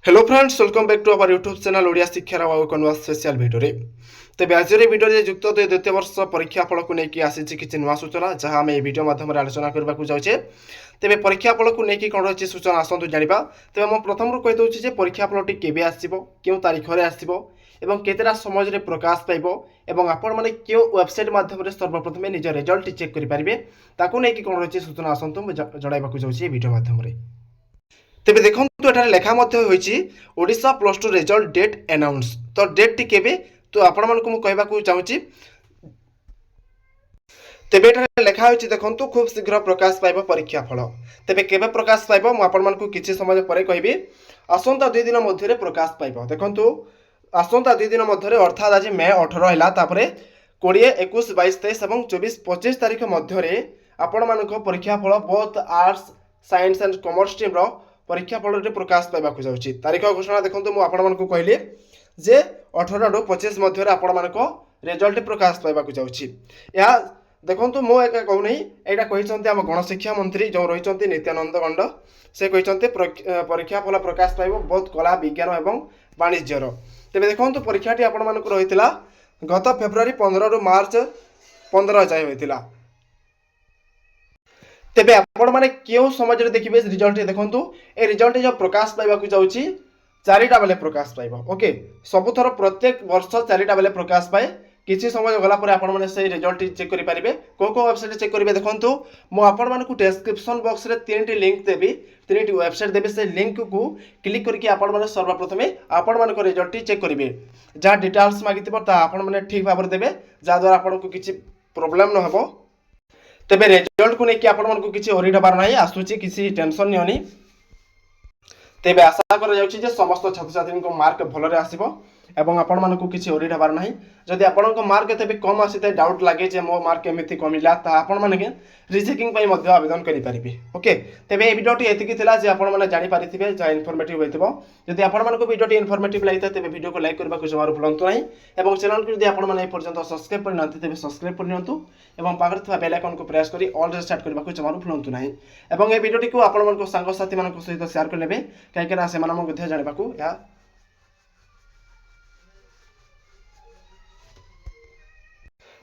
Hello friends, welcome back to our YouTube channel Odia शिक्षार एक नुआ स्पेशल भिडियो। तेज आज भिडियो युक्त द्वितीय वर्ष परीक्षा फल को लेकिन आसी किसी नुआ सूचना जहां आम भिडियो माध्यम आलोचना करने जाऊे। तेज परीक्षा फल को लेकिन कौन रही सूचना आसतु जाना। तेज मुझे प्रथम कहीदे परीक्षा फलटी केवे आसो, क्यों तारीख में आसो और केतेटा समय प्रकाश पाइब और आपण मैंने क्यों वेबसाइट माध्यम सर्वप्रथम निज रिजल्ट चेक करेंगे ताकू नहीं कौन रही सूचना आसतु जनवाक जाऊँगी भिडियो माध्यम। तेबे देखंतु एठारे लेखा मध्ये होईची Odisha plus two result date announce. तो डेट टी केबे तो आपण मानकु मु कहबाकू चाहूची। तेबे एठारे लेखा होईची देखंतु खूब शीघ्र प्रकाश पाइबो परीक्षा फल। तेबे केबे प्रकाश पाइबो मु आपण मानकु किछि समय परे कहबी। आसंता 2 दिन मध्ये प्रकाश पाइबो। देखंतु आसंता 2 दिन मध्ये अर्थात आज मे 18 हैला तापरे 20 21 22 23 एवं 24 25 तारिख मध्ये आपण मानक परीक्षा फल both arts science and commerce stream रो परीक्षा फल प्रकाश पाइबाक जाऊँगी। तारीख घोषणा देखो मुझे कहली जे 18 रु 25 मध्य आपण मानक रिजल्ट प्रकाश पाइबाक जाऊँगी। यह देखो मुझे कहूना यहाँ कहते आम गणशिक्षा मंत्री जो रही नित्यानंद गंड से कहते परीक्षा फल प्रकाश पाइब बहुत कला विज्ञान और वाणिज्यर। तेज देखो परीक्षाटी आपण मानक रही गत फेब्रुआरी 15 रु मार्च 15 जाए होता। तेबे आपण माने क्यों समय देखिए रिजल्ट देखंतु ए रिजल्ट जो प्रकाश पाइबाकू जाउची 4टा बेले प्रकाश पाइबो। ओके, सबुथर प्रत्येक वर्ष 4टा बेले प्रकाश पाए। किसी समय गला पर आपण माने से रिजल्ट चेक करि पारिबे। को वेबसाइट चेक करिवे देखंतु मो आपण मानकू डिस्क्रिप्शन बॉक्स रे 3टी लिंक देबी, 3टी वेबसाइट देबी। से लिंक को क्लिक करके आपण माने सर्वप्रथमे आपण मानक रिजल्ट चेक करिवे। जा डिटेल्स मागितिबो ता आपण माने ठीक भाबर देबे जा द्वारा आपण को किछि प्रॉब्लम न हबो। तेबे रिजल्ट को लेकिन आपण मानकू किछि हरि डबार नाही, आसुची किछि टेंशन नियोनी। तेबे आशा कर जाउछि जे समस्त छात्र छात्री को मार्क भलरे आसीबो एवं आपण मानकू किछि हरि डबार नाही। जदि आपण को मार्क एते कम आसीते डाउट लागे जे मो मार्क एमिति कमिला ता आपण माने रिचेकिंग पई मध्ये आवेदन करि परिबे। ओके, तेबे ए वीडियोटी एतिकी थिला जे आपण माने जानि पारिथिबे जा इन्फॉर्मेटिव होइतबो। जदि आपण मानकू वीडियोटी इन्फॉर्मेटिव लागिता तेबे वीडियो को लाइक करबा को जमार भूलंतु नाही एवं चैनल को जदि आपण माने ए पर्यंत सब्सक्राइब करि नांति तेबे सब्सक्राइब कर नियंतु एवं पाखर थवा बेल आइकन को प्रेस करी ऑल रे सेट करबा को जमार भूलंतु नाही। एवं ए वीडियोटी को आपण मानकू संग साथी मानकू सहित शेयर कर लेबे काहे ना से मानम मध्ये जानिबा को या।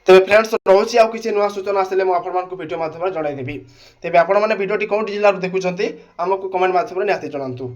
तेबे फ्रेंड्स रोची आउ किछि नुआ सूचना आसले मु आपण मानकू वीडियो माध्यम रे जणाइ देबी। तेबे आपण माने वीडियोटी कोन जिल्ला रो देखुचंती हमकु कमेंट माध्यम रे निहाती जणांतु।